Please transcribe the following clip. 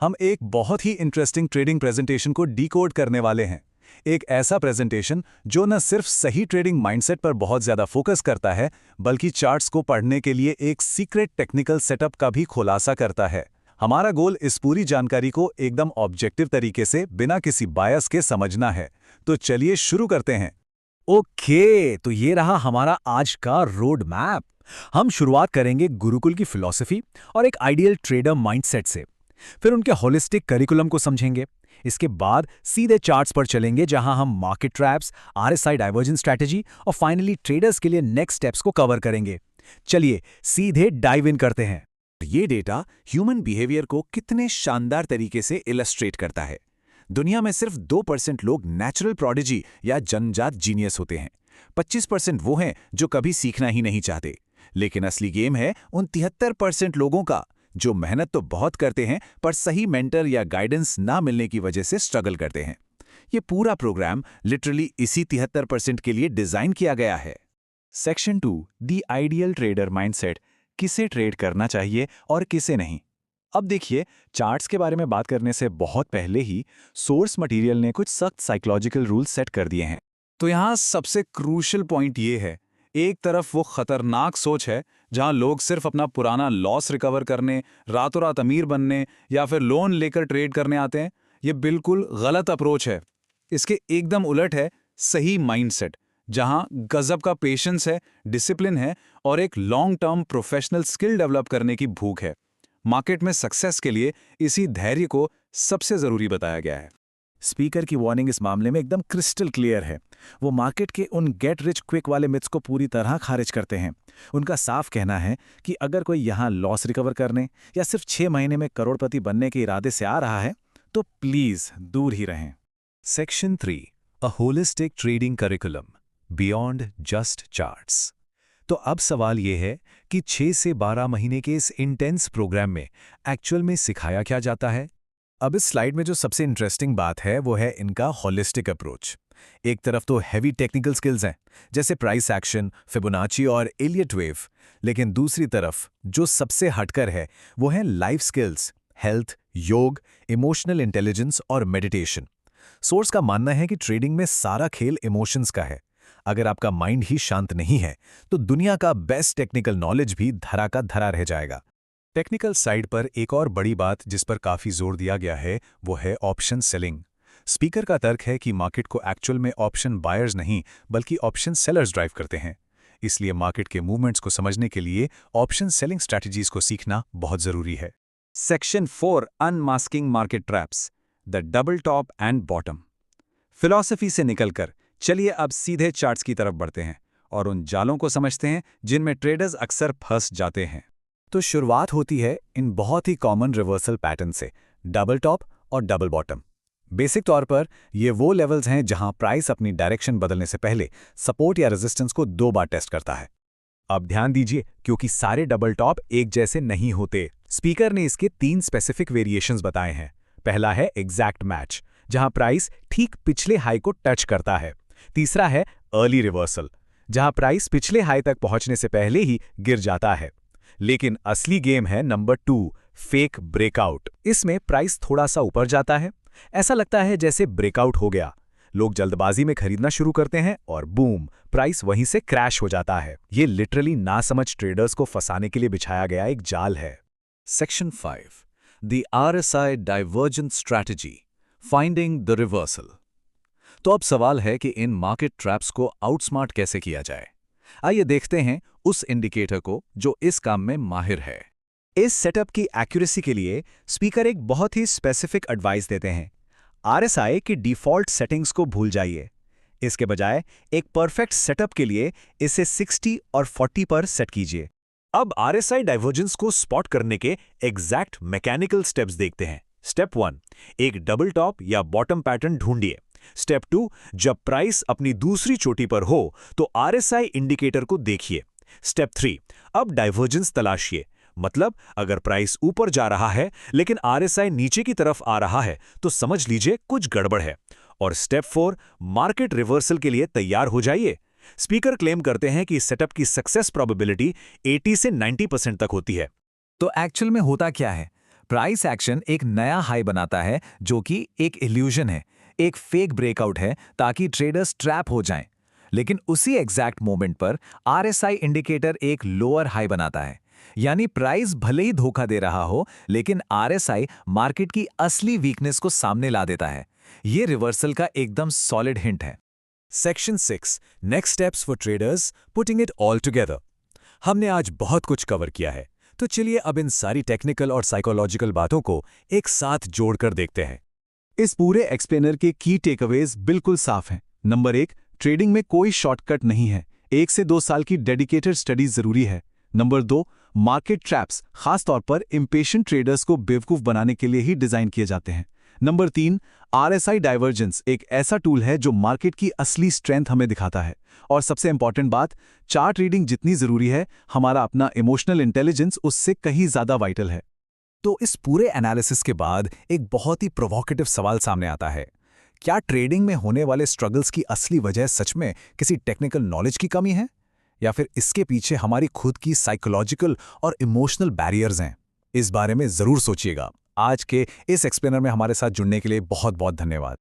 हम एक बहुत ही इंटरेस्टिंग ट्रेडिंग प्रेजेंटेशन को डिकोड करने वाले हैं। एक ऐसा प्रेजेंटेशन जो न सिर्फ सही ट्रेडिंग माइंडसेट पर बहुत ज़्यादा फोकस करता है, बल्कि चार्ट्स को पढ़ने के लिए एक सीक्रेट टेक्निकल सेटअप का भी खुलासा करता है। हमारा गोल इस पूरी जानकारी को एकदम ऑब्जेक्टिव तरीके से बिना किसी बायस के समझना है। तो चलिए शुरू करते हैं। ओके, तो ये रहा हमारा आज का रोड मैप। हम शुरुआत करेंगे गुरुकुल की फिलॉसफी और एक आइडियल ट्रेडर माइंडसेट से। फिर उनके होलिस्टिक करिकुलम को समझेंगे। इसके बाद सीधे चार्ट्स पर चलेंगे, जहां हम market traps, RSI divergence strategy और फाइनली ट्रेडर्स के लिए नेक्स्ट स्टेप्स को कवर करेंगे। चलिए सीधे डाइव इन करते हैं। ये डेटा ह्यूमन बिहेवियर को कितने शानदार तरीके से इलस्ट्रेट करता है। दुनिया में सिर्फ 2% लोग नेचुरल प्रोडिजी या जन्मजात जीनियस होते हैं। 25% वो हैं जो कभी सीखना ही नहीं चाहते। लेकिन असली गेम है उन 73% लोगों का, जो मेहनत तो बहुत करते हैं पर सही मेंटर या गाइडेंस ना मिलने की वजह से स्ट्रगल करते हैं। ये पूरा प्रोग्राम लिटरली इसी 73% के लिए डिजाइन किया गया है। Section 2, the ideal trader mindset. किसे ट्रेड करना चाहिए और किसे नहीं। अब देखिए, चार्ट्स के बारे में बात करने से बहुत पहले ही सोर्स मटेरियल ने कुछ सख्त साइकोलॉजिकल रूल्स सेट कर दिए हैं। तो यहाँ सबसे क्रूशियल पॉइंट ये है, एक तरफ वो खतरनाक सोच है जहां लोग सिर्फ अपना पुराना लॉस रिकवर करने, रातों रात अमीर बनने या फिर लोन लेकर ट्रेड करने आते हैं। ये बिल्कुल गलत अप्रोच है। इसके एकदम उलट है सही माइंडसेट, जहां गजब का पेशेंस है, डिसिप्लिन है और एक long term professional skill develop करने की भूख है। मार्केट में सक्सेस के लिए इसी धैर्य को सबसे जरूरी बताया गया है। स्पीकर की वार्निंग इस मामले में एकदम क्रिस्टल क्लियर है। वो मार्केट के उन गेट रिच क्विक वाले मिथ्स को पूरी तरह खारिज करते हैं। उनका साफ कहना है कि अगर कोई यहाँ लॉस रिकवर करने या सिर्फ 6 महीने में करोड़पति बनने के इरादे से आ रहा है, तो प्लीज दूर ही रहें। Section 3, a holistic trading curriculum beyond just charts. तो अब सवाल ये है कि 6 से 12 महीने के इस इंटेंस प्रोग्राम में एक्चुअल में सिखाया क्या जाता है। अब इस स्लाइड में जो सबसे इंटरेस्टिंग बात है वो है इनका होलिस्टिक अप्रोच। एक तरफ तो हैवी टेक्निकल स्किल्स हैं, जैसे प्राइस एक्शन, फिबोनाची और एलियट वेव, लेकिन दूसरी तरफ जो सबसे हटकर है वो है लाइफ स्किल्स, हेल्थ, योग, इमोशनल इंटेलिजेंस और मेडिटेशन। सोर्स का मानना है कि ट्रेडिंग में सारा खेल इमोशंस का है। अगर आपका माइंड ही शांत नहीं है तो दुनिया का बेस्ट टेक्निकल नॉलेज भी धरा का धरा रह जाएगा। टेक्निकल साइड पर एक और बड़ी बात जिस पर काफी जोर दिया गया है वो है ऑप्शन सेलिंग। स्पीकर का तर्क है कि मार्केट को एक्चुअल में ऑप्शन बायर्स नहीं बल्कि ऑप्शन सेलर्स ड्राइव करते हैं। इसलिए मार्केट के मूवमेंट्स को समझने के लिए ऑप्शन सेलिंग स्ट्रैटेजीज को सीखना बहुत जरूरी है। Section 4, unmasking market traps, the double top and bottom. Philosophy से निकलकर चलिए अब सीधे चार्ट्स की तरफ बढ़ते हैं और उन जालों को समझते हैं जिनमें ट्रेडर्स अक्सर फंस जाते हैं। तो शुरुआत होती है इन बहुत ही कॉमन रिवर्सल पैटर्न से, डबल टॉप और डबल बॉटम। बेसिक तौर पर ये वो लेवल्स हैं जहां प्राइस अपनी डायरेक्शन बदलने से पहले सपोर्ट या रेजिस्टेंस को 2 बार टेस्ट करता है। अब ध्यान दीजिए, क्योंकि सारे डबल टॉप एक जैसे नहीं होते। स्पीकर ने इसके 3 स्पेसिफिक वेरिएशंस बताए हैं। पहला है एग्जैक्ट मैच, जहां प्राइस ठीक पिछले हाई को टच करता है। तीसरा है अर्ली रिवर्सल, जहां प्राइस पिछले हाई तक पहुंचने से पहले ही गिर जाता है। लेकिन असली गेम है नंबर 2, फेक ब्रेकआउट। इसमें प्राइस थोड़ा सा ऊपर जाता है, ऐसा लगता है जैसे ब्रेकआउट हो गया। लोग जल्दबाजी में खरीदना शुरू करते हैं और बूम, प्राइस वहीं से क्रैश हो जाता है। ये लिटरली नासमझ ट्रेडर्स को फंसाने के लिए बिछाया गया एक जाल है। Section 5, the RSI divergence strategy, finding the reversal. तो अब सवाल है कि इन मार्केट ट्रैप्स को आउटस्मार्ट कैसे किया जाए। आइए देखते हैं उस इंडिकेटर को जो इस काम में माहिर है। इस सेटअप की एक्यूरेसी के लिए स्पीकर एक बहुत ही स्पेसिफिक एडवाइस देते हैं। आरएसआई की डिफॉल्ट सेटिंग्स को भूल जाइए। इसके बजाय एक परफेक्ट सेटअप के लिए इसे 60 और 40 पर सेट कीजिए। अब आरएसआई डाइवर्जेंस को स्पॉट करने के एग्जैक्ट मैकेनिकल स्टेप्स देखते हैं। स्टेप 1, एक डबल टॉप या बॉटम पैटर्न ढूंढिए। स्टेप 2, जब प्राइस अपनी दूसरी चोटी पर हो तो आरएसआई इंडिकेटर को देखिए। स्टेप 3, अब डाइवर्जेंस तलाशिए, मतलब अगर प्राइस ऊपर जा रहा है लेकिन आरएसआई नीचे की तरफ आ रहा है तो समझ लीजिए कुछ गड़बड़ है। और स्टेप 4, मार्केट रिवर्सल के लिए तैयार हो जाइए। स्पीकर क्लेम करते हैं कि सेटअप की सक्सेस प्रोबेबिलिटी 80 से 90% तक होती है। तो एक्चुअल में होता क्या है? प्राइस एक्शन एक नया हाई बनाता है जो कि एक इल्यूजन है, एक फेक ब्रेकआउट है ताकि ट्रेडर्स ट्रैप हो जाएं। लेकिन उसी एग्जैक्ट मोमेंट पर आरएसआई इंडिकेटर एक लोअर हाई बनाता है, यानी प्राइस भले ही धोखा दे रहा हो लेकिन आरएसआई मार्केट की असली वीकनेस को सामने ला देता है। ये रिवर्सल का एकदम सॉलिड हिंट है। Section 6 next steps for traders putting it all together. हमने आज बहुत कुछ कवर किया है, तो चलिए अब इन सारी टेक्निकल और साइकोलॉजिकल बातों को एक साथ जोड़कर देखते हैं। इस पूरे एक्सप्लेनर के की टेकअवेज बिल्कुल साफ हैं। नंबर 1, ट्रेडिंग में कोई शॉर्टकट नहीं है। 1 से 2 साल की डेडिकेटेड स्टडी जरूरी है। नंबर 2, मार्केट ट्रैप्स खासतौर पर इम्पेशेंट ट्रेडर्स को बेवकूफ बनाने के लिए ही डिजाइन किए जाते हैं। नंबर 3, आरएसआई डाइवर्जेंस एक ऐसा टूल है जो मार्केट की असली स्ट्रेंथ हमें दिखाता है। और सबसे इंपॉर्टेंट बात, चार्ट रीडिंग जितनी जरूरी है, हमारा अपना इमोशनल इंटेलिजेंस उससे कहीं ज्यादा वाइटल है। तो इस पूरे एनालिसिस के बाद एक बहुत ही प्रोवोकेटिव सवाल सामने आता है। क्या ट्रेडिंग में होने वाले स्ट्रगल्स की असली वजह सच में किसी टेक्निकल नॉलेज की कमी है, या फिर इसके पीछे हमारी खुद की साइकोलॉजिकल और इमोशनल बैरियर्स हैं? इस बारे में जरूर सोचिएगा। आज के इस एक्सप्लेनर में हमारे साथ जुड़ने के लिए बहुत बहुत धन्यवाद।